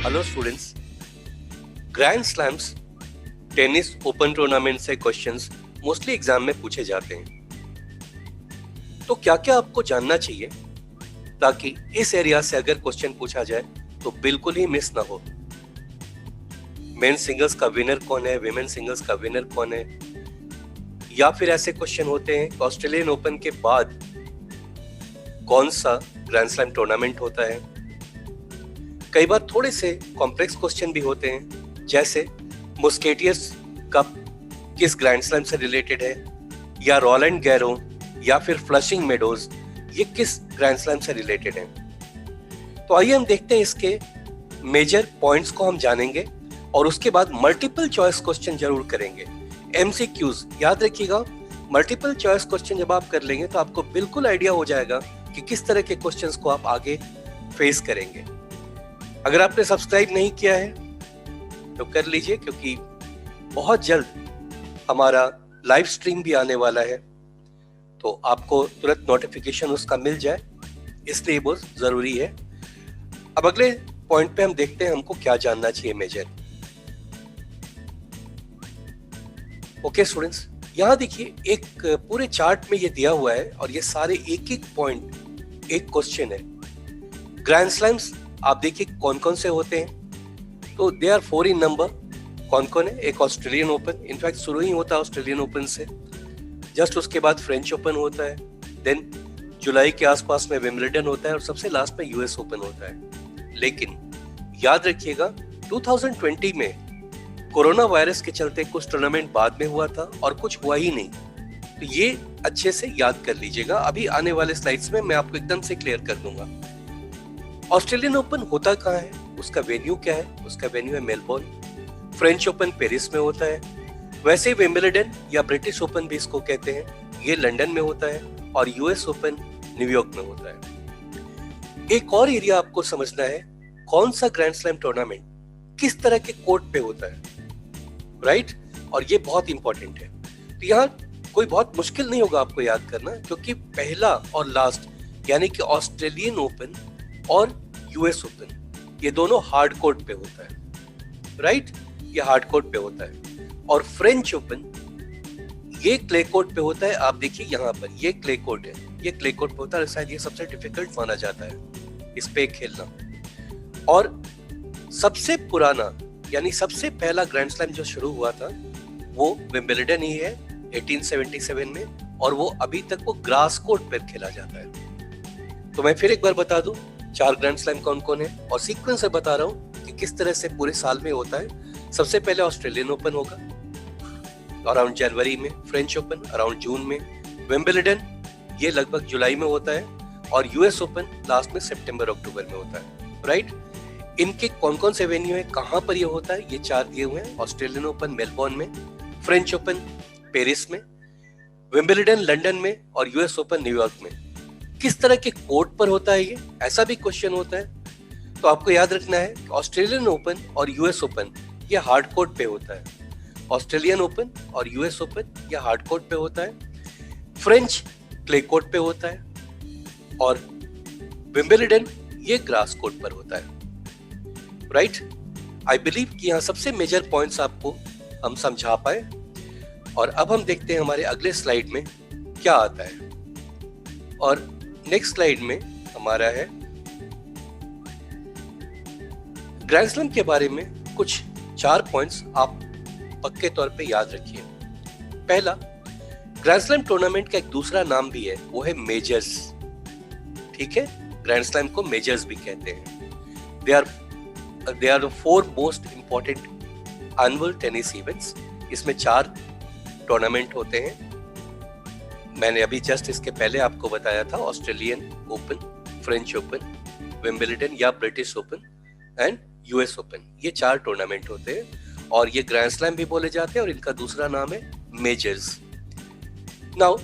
Hello students, grand slams tennis open tournament से questions mostly exam में पूछे जाते हैं। तो क्या क्या आपको जानना चाहिए ताकि इस एरिया से अगर क्वेश्चन पूछा जाए तो बिल्कुल ही मिस ना हो। मेन सिंगल्स का विनर कौन है, विमेन सिंगल्स का विनर कौन है, या फिर ऐसे क्वेश्चन होते हैं ऑस्ट्रेलियन ओपन के बाद कौन सा ग्रैंड स्लैम टूर्नामेंट होता है। कई बार थोड़े से कॉम्प्लेक्स क्वेश्चन भी होते हैं, जैसे मुस्केटियस कप किस ग्रैंड स्लैम से रिलेटेड है, या रोलैंड गैरो या फिर फ्लशिंग मेडोज ये किस ग्रैंड स्लैम से रिलेटेड है। तो आइए हम देखते हैं इसके मेजर पॉइंट्स को हम जानेंगे और उसके बाद मल्टीपल चॉइस क्वेश्चन जरूर करेंगे। एमसीक्यूज याद रखिएगा, मल्टीपल चॉइस क्वेश्चन जब आप कर लेंगे तो आपको बिल्कुल आइडिया हो जाएगा कि किस तरह के क्वेश्चंस को आप आगे फेस करेंगे। अगर आपने सब्सक्राइब नहीं किया है तो कर लीजिए, क्योंकि बहुत जल्द हमारा लाइव स्ट्रीम भी आने वाला है, तो आपको तुरंत नोटिफिकेशन उसका मिल जाए, इसलिए बहुत जरूरी है। अब अगले पॉइंट पे हम देखते हैं हमको क्या जानना चाहिए मेजर। ओके स्टूडेंट्स, यहाँ देखिए एक पूरे चार्ट में ये दिया हुआ है और ये सारे एक एक पॉइंट एक क्वेश्चन है। ग्रैंड स्लैम्स आप देखिए कौन कौन से होते हैं, तो दे आर 4 इन नंबर। कौन कौन है? एक ऑस्ट्रेलियन ओपन, इनफैक्ट शुरू ही होता है ऑस्ट्रेलियन ओपन से, जस्ट उसके बाद फ्रेंच ओपन होता है, देन जुलाई के आसपास में विंबलडन होता है और सबसे लास्ट में यूएस ओपन होता है। लेकिन याद रखिएगा 2020 में कोरोना वायरस के चलते कुछ टूर्नामेंट बाद में हुआ था और कुछ हुआ ही नहीं, तो ये अच्छे से याद कर लीजिएगा। अभी आने वाले स्लाइड्स में मैं आपको एकदम से क्लियर कर दूंगा। ऑस्ट्रेलियन ओपन होता कहाँ है, उसका वेन्यू क्या है? उसका वेन्यू है मेलबोर्न। फ्रेंच ओपन पेरिस में होता है, वैसे ही विंबलडन या ब्रिटिश ओपन भी इसको कहते हैं, ये लंदन में होता है, और यूएस ओपन न्यूयॉर्क में होता है। एक और एरिया आपको समझना है, कौन सा ग्रैंड स्लैम टूर्नामेंट किस तरह के कोर्ट पे होता है, राइट? और ये बहुत इंपॉर्टेंट है। तो यहाँ कोई बहुत मुश्किल नहीं होगा आपको याद करना, क्योंकि पहला और लास्ट यानी कि ऑस्ट्रेलियन ओपन और यूएस ओपन ये दोनों हार्ड कोर्ट पे होता है, राइट? ये हार्ड कोर्ट पे होता है। और फ्रेंच ओपन ये क्ले कोर्ट पे होता है। आप देखिए यहाँ पर ये क्ले कोर्ट है, ये क्ले कोर्ट पे होता है, शायद ये सबसे डिफिकल्ट माना जाता है इस पे खेलना। और सबसे पुराना यानी सबसे पहला ग्रैंड स्लैम जो शुरू हुआ था वो विंबलडन ही है 1877 में, और वो अभी तक वो ग्रास कोर्ट पर खेला जाता है। तो मैं फिर एक बार बता दूं 4 ग्रैंड स्लैम कौन कौन है, और सीक्वेंस से बता रहा हूं कि किस तरह से पूरे साल में होता है। सबसे पहले ऑस्ट्रेलियन ओपन होगा अराउंड जनवरी में, फ्रेंच ओपन अराउंड जून में, विंबलडन ये लगभग जुलाई में होता है, और यूएस ओपन लास्ट में सितंबर अक्टूबर में होता है, राइट? इनके कौन कौन से वेन्यू है, कहां पर ये होता है, ये 4 दिए हुए हैं। ऑस्ट्रेलियन ओपन मेलबोर्न में, फ्रेंच ओपन पेरिस में, विंबलडन लंदन में, और यूएस ओपन न्यूयॉर्क में। किस तरह के कोर्ट पर होता है ये, ऐसा भी क्वेश्चन होता है। तो आपको याद रखना है ऑस्ट्रेलियन ओपन और यूएस ओपन ये हार्ड कोर्ट पे होता है। ऑस्ट्रेलियन ओपन और यूएस ओपन ये हार्ड कोर्ट पे होता है। फ्रेंच क्ले कोर्ट पे होता है, और विंबलडन ये ग्रास कोर्ट पर होता है, राइट? आई बिलीव कि यहाँ सबसे मेजर पॉइंट्स आपको हम समझा पाए। और अब हम देखते हैं हमारे अगले स्लाइड में क्या आता है। और नेक्स्ट स्लाइड में हमारा है ग्रैंड स्लैम के बारे में कुछ 4 पॉइंट्स आप पक्के तौर पे याद रखिए। पहला, ग्रैंड स्लैम टूर्नामेंट का एक दूसरा नाम भी है, वो है मेजर्स। ठीक है, ग्रैंड स्लैम को मेजर्स भी कहते हैं। They are the 4 most important annual tennis events. इसमें 4 टूर्नामेंट होते हैं। मैंने अभी जस्ट इसके पहले आपको बताया था Australian Open, French Open, Wimbledon या British Open and US Open, ये 4 टूर्नामेंट होते हैं, और ये ग्रैंड स्लैम भी बोले जाते हैं, और इनका दूसरा नाम है मेजर्स। नाउ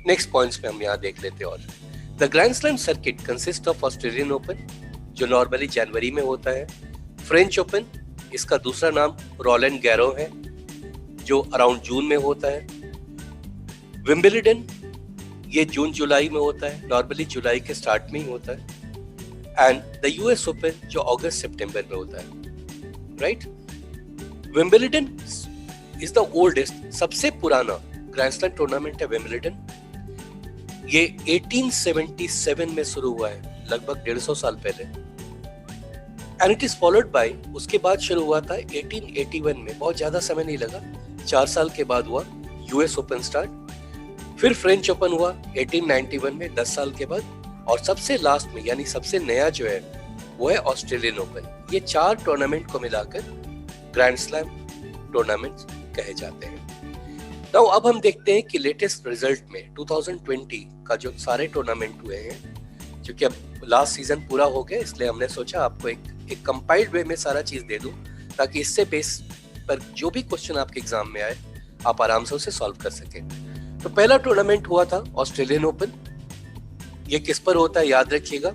नेक्स्ट पॉइंट्स पे हम यहाँ देख लेते हैं। और the grand slam circuit consist of Australian open जो नॉर्मली जनवरी में होता है, फ्रेंच ओपन इसका दूसरा नाम रोलैंड गैरो है जो अराउंड जून में होता है, विंबलडन ये जून जुलाई में होता है, नॉर्मली जुलाई के स्टार्ट में ही होता है, एंड द यूएस ओपन जो अगस्त सितंबर में होता है, right. Wimbledon is the oldest, सबसे पुराना ग्रैंड स्लैम टूर्नामेंट है विंबलडन। ये 1877 में शुरू हुआ है, लगभग 150 साल पहले। And it is followed by, उसके बाद शुरू हुआ था 1881 में, बहुत ज्यादा समय नहीं लगा, 4 साल के बाद हुआ यूएस ओपन स्टार्ट। फिर फ्रेंच ओपन हुआ 1891 में, 10 साल के बाद। और सबसे लास्ट में यानी सबसे नया जो है वो है ऑस्ट्रेलियन ओपन। ये 4 टूर्नामेंट को मिलाकर ग्रैंड स्लैम टूर्नामेंट कहे जाते हैं। नाउ अब हम देखते हैं कि लेटेस्ट रिजल्ट में 2020 का जो सारे टूर्नामेंट हुए हैं, क्योंकि अब लास्ट सीजन पूरा हो गया, इसलिए हमने सोचा आपको एक कंपाइल्ड वे में सारा चीज दे दूं, ताकि इससे बेस पर जो भी क्वेश्चन आपके एग्जाम में आए आप आराम से उसे सॉल्व कर सकें। तो पहला टूर्नामेंट हुआ था ऑस्ट्रेलियन ओपन। ये किस पर होता है याद रखिएगा,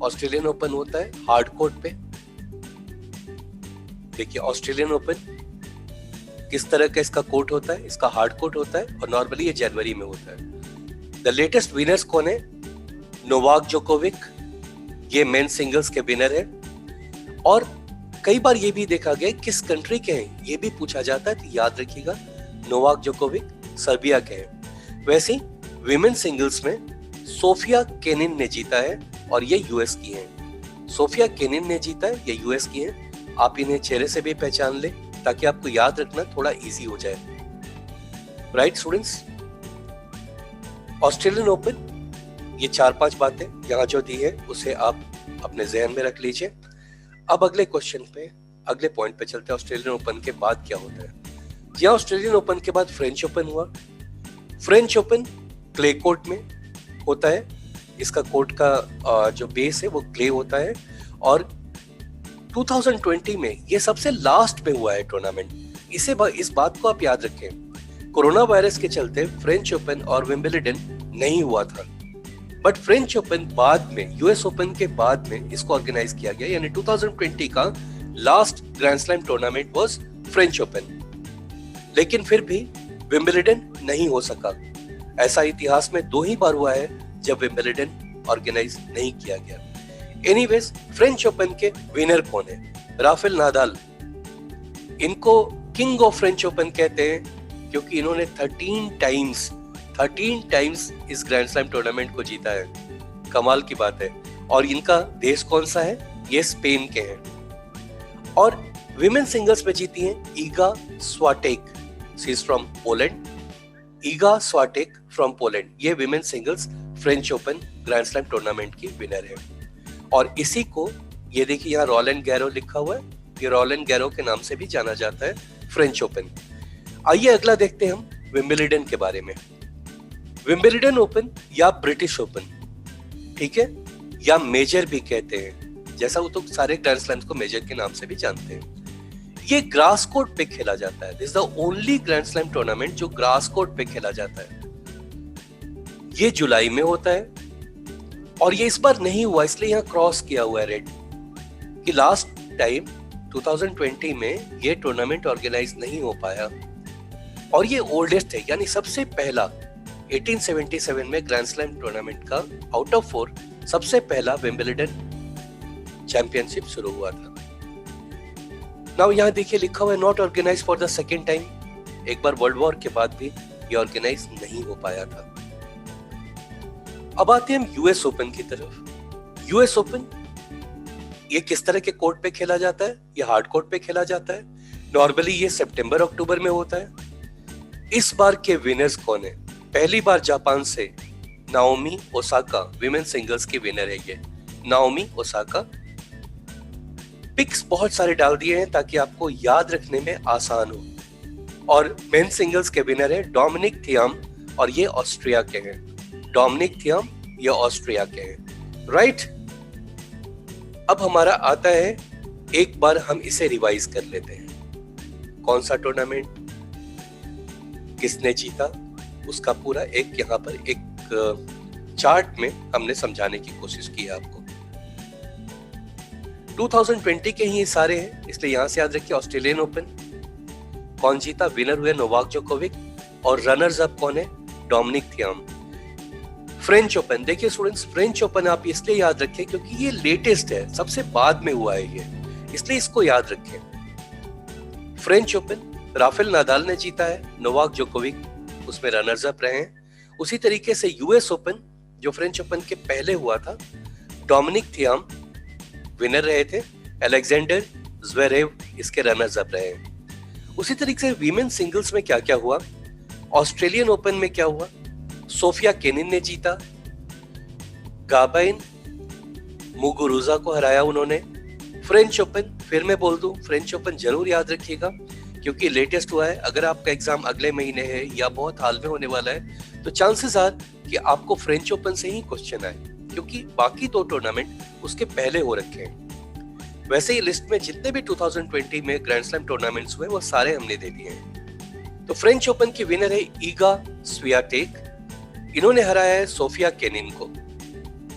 ऑस्ट्रेलियन ओपन होता है हार्ड कोर्ट पे। देखिए ऑस्ट्रेलियन ओपन किस तरह का इसका कोर्ट होता है, इसका हार्ड कोर्ट होता है और नॉर्मली ये जनवरी में होता है। द लेटेस्ट विनर्स कौन है? नोवाक जोकोविक, ये मेन सिंगल्स के विनर है। और कई बार ये भी देखा गया किस कंट्री के हैं, ये भी पूछा जाता है, तो याद रखिएगा नोवाक जोकोविक सर्बिया के हैं। वैसे ही विमेन सिंगल्स में सोफिया केनिन ने जीता है और ये यूएस की हैं। सोफिया केनिन ने जीता है, ये यूएस की हैं। आप इन्हें चेहरे से भी पहचान ले ताकि आपको याद रखना थोड़ा इजी हो जाए, राइट स्टूडेंट्स। ऑस्ट्रेलियन ओपन, ये 4-5 बातें यहाँ जो दी है उसे आप अपने जहन में रख लीजिए। अब अगले क्वेश्चन पे, अगले पॉइंट पे चलते हैं। ऑस्ट्रेलियन ओपन के बाद क्या होता है? जी हाँ, ऑस्ट्रेलियन ओपन के बाद फ्रेंच ओपन हुआ। फ्रेंच ओपन क्ले कोर्ट में होता है, इसका कोर्ट का जो बेस है वो क्ले होता है। और 2020 में ये सबसे लास्ट में हुआ है टूर्नामेंट। इस बात को आप याद रखें, कोरोना वायरस के चलते फ्रेंच ओपन और विंबलडन नहीं हुआ था, बट फ्रेंच ओपन बाद में, यूएस ओपन के बाद में इसको ऑर्गेनाइज किया गया, यानी 2020 का last grand slam tournament was French open. लेकिन फिर भी विंबलडन नहीं हो सका। ऐसा इतिहास में 2 ही बार हुआ है जब विंबलडन ऑर्गेनाइज नहीं किया गया। एनीवेज, फ्रेंच ओपन के विनर कौन है? Rafael Nadal. इनको किंग ऑफ फ्रेंच ओपन कहते हैं क्योंकि इन्होंने 13 टाइम्स इस ग्रैंड स्लैम टूर्नामेंट को जीता है। कमाल की बात है। और इनका देश कौन सा है? ये स्पेन के हैं। और विमेन सिंगल्स में जीती हैं Iga Swiatek, she is from Poland. Iga Swiatek from Poland, ये women singles French Open grand slam tournament की विनर है। और इसी को, ये देखिए यहाँ रोलैंड गैरो लिखा हुआ है, ये रोलैंड गैरो के नाम से भी जाना जाता है फ्रेंच ओपन। आइए अगला देखते हैं हम विंबलडन के बारे में। विंबलडन ओपन या ब्रिटिश ओपन, ठीक है, या मेजर भी कहते हैं, जैसा वो तो सारे ग्रैंड स्लैम्स को मेजर के नाम से भी जानते हैं। ये ग्रास कोर्ट पे खेला जाता है। This is the only grand slam tournament जो ग्रास कोर्ट पे खेला जाता है। ये जुलाई में होता है और ये इस बार नहीं हुआ, इसलिए यहाँ क्रॉस किया हुआ है रेड, कि लास्ट टाइम 2020 में ये टूर्नामेंट ऑर्गेनाइज नहीं हो पाया। और ये ओल्डेस्ट है, यानी सबसे पहला 1877 में ग्रैंड स्लैम टूर्नामेंट का आउट ऑफ 4 सबसे पहला विंबलडन चैंपियनशिप शुरू हुआ था। नाउ यहाँ देखिए लिखा हुआ है not organise for the second time. एक बार वर्ल्ड वॉर के बाद भी ये ऑर्गेनाइज नहीं हो पाया था। अब आते हैं हम यूएस ओपन की तरफ। यूएस ओपन ये किस तरह के कोर्ट पे खेला जाता है? ये हार्ड कोर्ट पे खेला जाता है। नॉर्मली ये सितंबर अक्टूबर में होता है। इस बार के विनर्स कौन है? पहली बार जापान से नाओमी ओसाका, विमेन सिंगल्स की विनर है ये नाओमी ओसाका। पिक्स बहुत सारे डाल दिए हैं ताकि आपको याद रखने में आसान हो। और मेन सिंगल्स के विनर है डोमिनिक थियम और ये ऑस्ट्रिया के हैं। डोमिनिक थियम ये ऑस्ट्रिया के हैं, राइट। अब हमारा आता है, एक बार हम इसे रिवाइज कर लेते हैं। कौन सा टूर्नामेंट, किसने जीता, उसका पूरा एक यहाँ पर एक चार्ट में हमने समझाने की कोशिश की है आपको। 2020 के ही सारे हैं, इसलिए यहां से याद रखिए। ऑस्ट्रेलियन ओपन कौन जीता? विनर हुए नोवाक जोकोविक और रनर्स अप कौन है? Dominic Thiem. फ्रेंच ओपन, देखिए स्टूडेंट्स, फ्रेंच ओपन आप इसलिए याद रखें क्योंकि ये लेटेस्ट है, सबसे बाद में हुआ है ये, इसलिए इसको याद रखें। फ्रेंच ओपन राफेल नादाल ने जीता है, नोवाक जोकोविक उसमें रनर्स अप रहे हैं। उसी तरीके से यूएस ओपन जो फ्रेंच ओपन के पहले हुआ था, डोमिनिक थियाम विनर रहे थे, अलेक्जेंडर ज़्वेरेव इसके रनर्स अप रहे हैं। उसी तरीके से वीमेन सिंगल्स में क्या क्या हुआ, ऑस्ट्रेलियन ओपन में क्या हुआ, सोफिया केनिन ने जीता, गाबाइन मुगुरुजा को हराया उन्होंने। फ्रेंच ओपन, फिर मैं बोल दूं, फ्रेंच ओपन जरूर याद रखिएगा क्योंकि लेटेस्ट हुआ है। अगर आपका एग्जाम अगले महीने है या बहुत हाल में होने वाला है तो चांसेस आर कि आपको फ्रेंच ओपन से ही क्वेश्चन आए, क्योंकि बाकी दो टूर्नामेंट उसके पहले हो रखे हैं। वैसे ही लिस्ट में जितने भी 2020 में ग्रैंड स्लैम टूर्नामेंट्स हुए वो सारे हमने दे दिए हैं। तो फ्रेंच ओपन की विनर है ईगा स्वियाटेक, इन्होंने हराया है सोफिया केनिन को,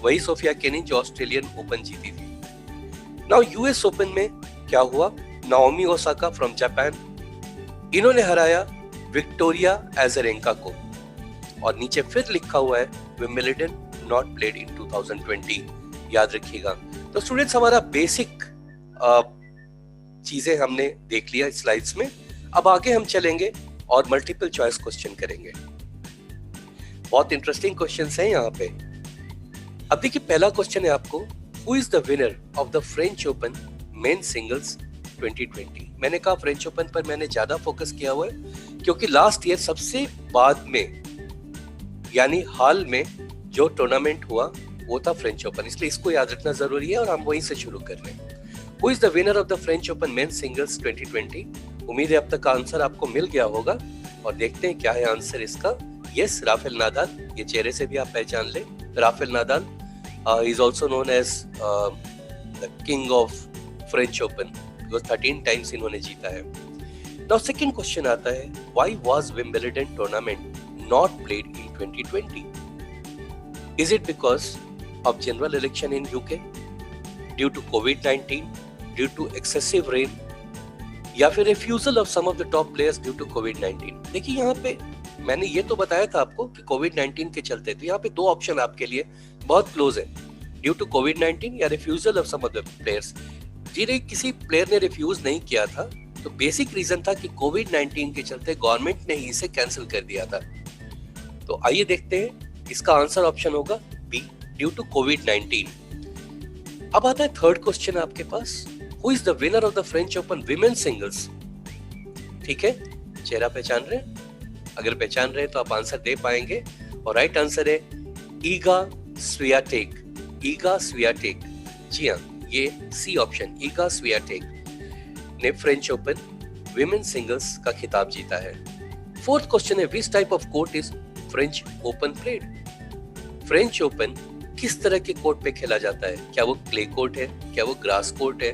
वही सोफिया केनिन जो ऑस्ट्रेलियन ओपन जीती थी। नाउ यूएस ओपन में क्या हुआ, नाओमी ओसाका फ्रॉम जापान, इन्होंने हराया विक्टोरिया एज़रेंका को, और नीचे फिर लिखा हुआ है विंबलडन नॉट प्लेड इन 2020, याद रखिएगा। तो स्टूडेंट्स, हमारा बेसिक चीजें हमने देख लिया स्लाइड्स में। अब आगे हम चलेंगे और मल्टीपल चॉइस क्वेश्चन करेंगे। बहुत इंटरेस्टिंग क्वेश्चंस हैं यहाँ पे। अब देखिए, पहला क्वेश्चन है आपको, who is the winner of the French open men singles 2020। मैंने कहा फ्रेंच ओपन पर मैंने ज्यादा फोकस किया हुआ है क्योंकि लास्ट ईयर सबसे बाद में यानी हाल में जो टूर्नामेंट हुआ वो था फ्रेंच ओपन, इसलिए इसको याद रखना जरूरी है और हम वहीं से शुरू कर रहे हैं। Who is the winner of the French open men singles 2020। उम्मीद है अब तक का आंसर आपको मिल गया होगा और देखते हैं क्या है आंसर इसका। यस, राफेल नादाल, ये चेहरे से भी आप पहचान ले, Rafael Nadal is also known as the king of French Open, 13 times इन्होंने जीता है। नाउ सेकंड क्वेश्चन आता है, why was Wimbledon tournament not played in 2020? Is it because of general election in UK, due to कोविड-19, due to excessive rain, या फिर refusal of some of the top players due to कोविड-19? देखिए, यहाँ पे मैंने ये तो बताया था आपको कि कोविड-19 के चलते, तो यहाँ पे दो ऑप्शन आपके लिए बहुत क्लोज है, ड्यू टू कोविड-19 या refusal of some of the players. जी, किसी प्लेयर ने रिफ्यूज नहीं किया था, तो बेसिक रीजन था कि कोविड-19 के चलते गवर्नमेंट ने ही इसे कैंसिल कर दिया था। तो आइए देखते हैं, इसका आंसर ऑप्शन होगा बी, ड्यू टू कोविड-19। अब आता है थर्ड क्वेश्चन आपके पास, who is the winner of the French Open women singles. ठीक है, चेहरा पहचान रहे हैं? अगर पहचान रहे तो आप आंसर दे पाएंगे, और राइट आंसर है ईगा स्वियाटेक। ईगा स्वियाटेक, जी हाँ, ये सी ऑप्शन, ईगा स्वियाटेक ने फ्रेंच ओपन विमेन सिंगल्स का खिताब जीता है। फोर्थ क्वेश्चन है, विच type of court is French open played. French open किस तरह के कोर्ट पे खेला जाता है? क्या वो क्ले कोर्ट है, क्या वो ग्रास कोर्ट है,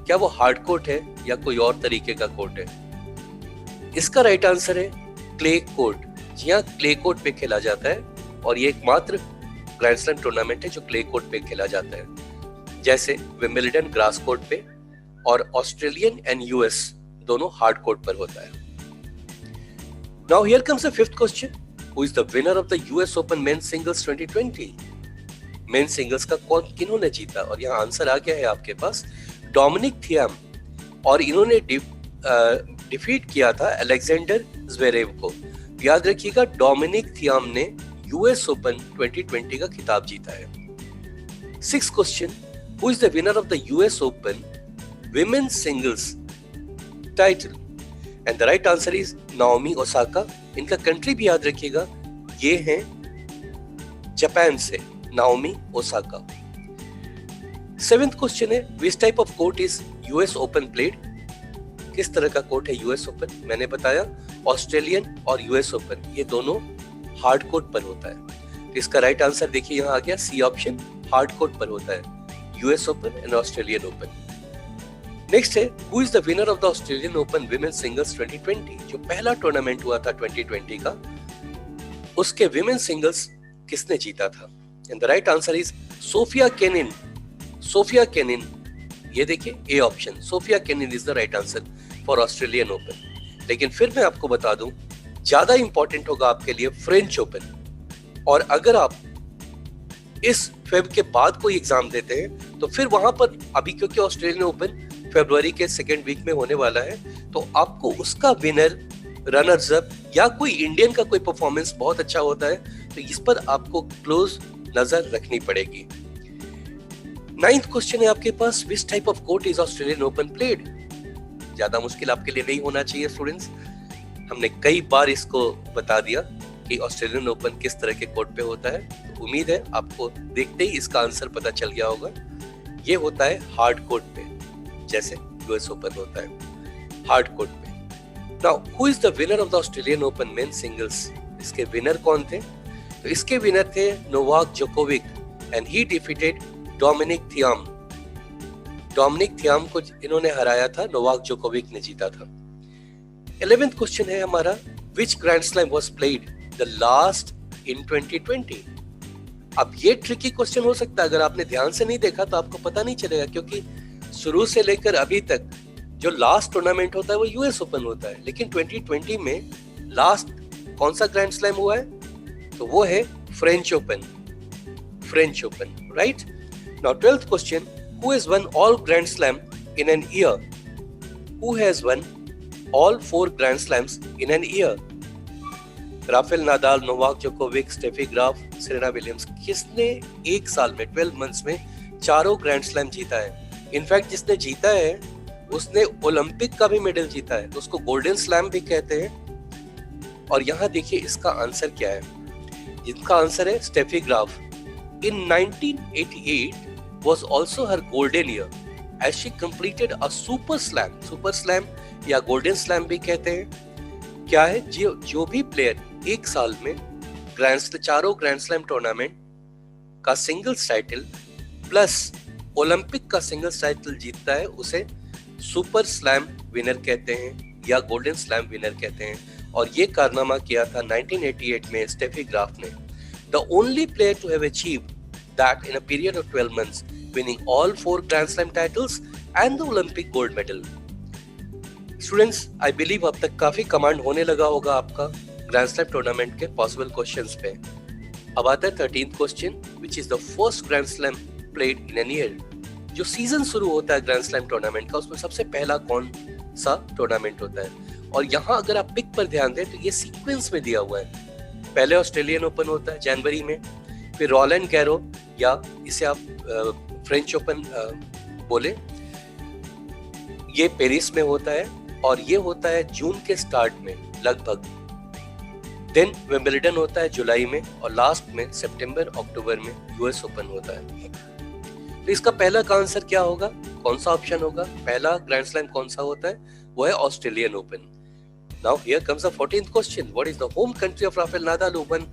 क्या वो हार्ड कोर्ट है, या कोई और तरीके का कोर्ट है? इसका राइट आंसर है क्ले कोर्ट। जी हाँ, क्ले कोर्ट पे खेला जाता है, और ये एकमात्र ग्रैंड स्लैम टूर्नामेंट है जो क्ले कोर्ट पे खेला जाता है। जैसे विंबलडन ग्रास कोर्ट पे और ऑस्ट्रेलियन एंड यूएस दोनों हार्ड कोर्ट पर होता है। Now here comes the fifth question, who is the winner of the US open men singles 2020। Main singles का कौन किन्होंने जीता? और यहाँ आंसर आ गया है आपके पास, डोमिनिक थियाम, और इन्होंने डिफीट किया था अलेक्जेंडर ज़्वेरेव को। याद रखिएगा, डोमिनिक थियाम ने यूएस ओपन 2020 का खिताब जीता है। Sixth question, who is the winner of the US open women singles title? And the right answer is Naomi Osaka. इनका कंट्री भी याद रखिएगा, ये हैं जापान से, नाओमी ओसाका। सेवेंथ क्वेश्चन है, विच type of court is US open played? किस तरह का कोर्ट है यूएस ओपन? मैंने बताया ऑस्ट्रेलियन और यूएस ओपन ये दोनों हार्ड कोर्ट पर होता है। तो इसका राइट आंसर देखिए यहाँ आ गया, सी ऑप्शन, हार्ड कोर्ट पर होता है US Open and Australian Open. Next है, who is the winner of the Australian Open women singles 2020? जो पहला टूर्नामेंट हुआ था 2020 का, उसके विमेन सिंगल्स किसने जीता था? And the right answer is Sofia Kenin. Sofia Kenin, ये देखिए A option, Sofia Kenin is the right answer for Australian open. लेकिन फिर मैं आपको बता दूं, ज्यादा इंपॉर्टेंट होगा आपके लिए फ्रेंच ओपन, और अगर आप इस फेब के बाद कोई एग्जाम देते हैं तो फिर वहां पर अभी क्योंकि ऑस्ट्रेलियन ओपन फरवरी के सेकेंड वीक में होने वाला है, तो आपको उसका विनर, रनर्स अप या कोई इंडियन का कोई परफॉर्मेंस बहुत अच्छा होता है, तो इस पर आपको क्लोज नजर रखनी पड़ेगी। 9th क्वेश्चन है आपके पास, which type of court is Australian Open played? ज्यादा मुश्किल आपके लिए नहीं होना चाहिए स्टूडेंट्स, हमने कई बार इसको बता दिया कि ऑस्ट्रेलियन ओपन किस तरह के कोर्ट पे होता है, तो उम्मीद है आपको देखते ही इसका आंसर पता चल गया होगा। ये होता है हार्ड कोर्ट पे, जैसे यूएस ओपन होता है हार्ड कोर्ट पे। Now who is the winner of the Australian open men singles? इसके विनर कौन थे? तो इसके विनर थे Novak Djokovic and he defeated Dominic Thiem. Dominic Thiem को इन्होंने हराया था, नोवाक जोकोविक ने जीता था। 11th क्वेश्चन है हमारा, which grand slam was played the last in 2020? अब ये ट्रिकी क्वेश्चन हो सकता है, अगर आपने ध्यान से नहीं देखा तो आपको पता नहीं चलेगा, क्योंकि शुरू से लेकर अभी तक जो लास्ट टूर्नामेंट होता है वो यूएस ओपन होता है, लेकिन 2020 में लास्ट कौन सा ग्रैंड स्लैम हुआ है? तो वो है French open. French open, right? Now 12th question, who has won all grand slam in an year? Who has won all 4 grand slams in an year? Rafael Nadal, Novak Djokovic, Steffi Graf, Serena Williams. किसने एक साल में 12 months में चारों grand slam जीता है? In fact जिसने जीता है उसने ओलंपिक का भी मेडल जीता है, तो उसको गोल्डन स्लैम भी कहते हैं। और यहाँ देखिए इसका आंसर क्या है, जिनका आंसर है Steffi Graf. In 1988 was also her golden year as she completed a super slam या गोल्डन स्लैम भी कहते हैं। क्या है, जो भी प्लेयर एक साल में चारों ग्रैंड स्लैम टूर्नामेंट का सिंगल्स टाइटल प्लस ओलंपिक का सिंगल्स टाइटल जीतता है, उसे सुपर स्लैम विनर कहते हैं या गोल्डन स्लैम विनर कहते हैं। और ये कारनामा किया था 1988 में स्टेफी ग्राफ ने। The only player to have achieved that in a period of 12 months, winning all 4 Grand Slam titles and the Olympic gold medal. Students, I believe अब तक काफी कमांड होने लगा होगा आपका ग्रैंड स्लैम टूर्नामेंट के possible questions पे। अब आता है 13th question, which is the first Grand Slam played in an year. जो सीजन शुरू होता है ग्रैंड स्लैम टूर्नामेंट का, उसमें सबसे पहला कौन सा टूर्नामेंट होता है? और यहाँ अगर आप पिक पर ध्यान दें तो ये सीक्वेंस में दिया हुआ है। पहले ऑस्ट्रेलियन ओपन होता है जनवरी में, फिर रोलैंड गैरो या इसे आप फ्रेंच ओपन बोले, ये पेरिस में होता है और ये होता है जून के स्टार्ट में लगभग। देन विंबलडन होता है जुलाई में और लास्ट में सितंबर अक्टूबर में यूएस ओपन होता है। तो इसका पहला का आंसर क्या होगा, कौन सा ऑप्शन होगा? पहला ग्रैंड स्लैम कौन सा होता है? वो है Australian open. Now here comes the 14th question, what is the home country of Rafael Nadal who won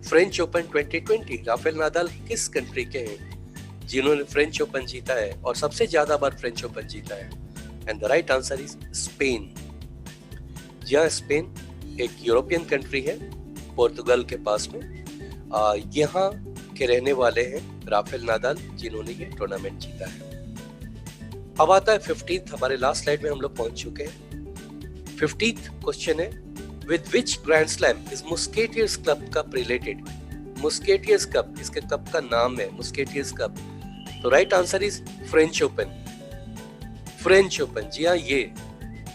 French open 2020? Rafael Nadal किस कंट्री के हैं जिन्होंने फ्रेंच ओपन जीता है और सबसे ज्यादा बार फ्रेंच ओपन जीता है? And the right answer is Spain. जी हाँ, स्पेन एक यूरोपियन कंट्री है पोर्तुगल के पास में। यहाँ के रहने वाले हैं राफेल नादाल, जिन्होंने ये टूर्नामेंट जीता है। अब आता है 15th, हमारे लास्ट स्लाइड में हम लोग पहुंच चुके हैं। 15th क्वेश्चन है, with which Grand Slam is Musketeers Cup cup related? Musketeers cup, इसके कप का नाम है Musketeers कप। तो right answer is French open. French Open, जी हाँ, ये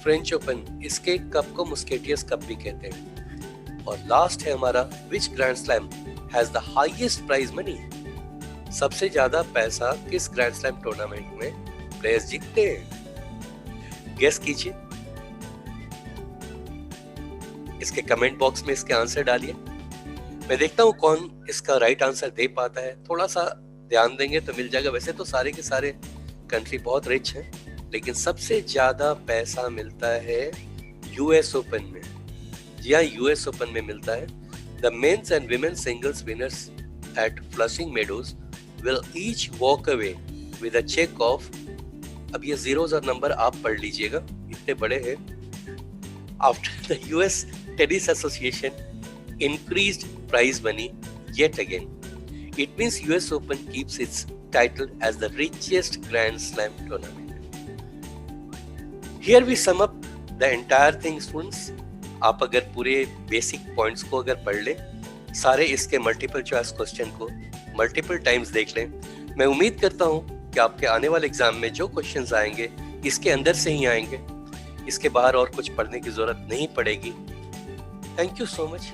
फ्रेंच ओपन, इसके कप को मुस्केटियर्स कप भी कहते हैं। और लास्ट है हमारा, which grand slam has the highest prize money? सबसे ज्यादा पैसा किस ग्रैंड स्लैम टूर्नामेंट में प्लेयर्स जीतते हैं? गेस कीजिए, इसके कमेंट बॉक्स में इसके आंसर डालिए। मैं देखता हूँ कौन इसका राइट आंसर दे पाता है। थोड़ा सा ध्यान देंगे तो मिल जाएगा। वैसे तो सारे के सारे कंट्री बहुत रिच हैं, लेकिन सबसे ज्यादा पैसा मिलता है यूएस ओपन में। जी हाँ, यूएस ओपन में मिलता है। The mens and women singles winners at Flushing Meadows will each walk away with a cheque of, अब ये जीरोस और नंबर आप पढ़ लीजिएगा, इतने बड़े हैं। After the US tennis association increased prize money yet again, it means US Open keeps its title as the richest Grand Slam tournament. Here we sum up the entire thing, students. आप अगर पूरे basic points को अगर पढ़ ले, सारे इसके multiple choice question को, मल्टीपल टाइम्स देख लें। मैं उम्मीद करता हूँ कि आपके आने वाले एग्जाम में जो क्वेश्चंस आएंगे इसके अंदर से ही आएंगे, इसके बाहर और कुछ पढ़ने की जरूरत नहीं पड़ेगी। Thank you so much.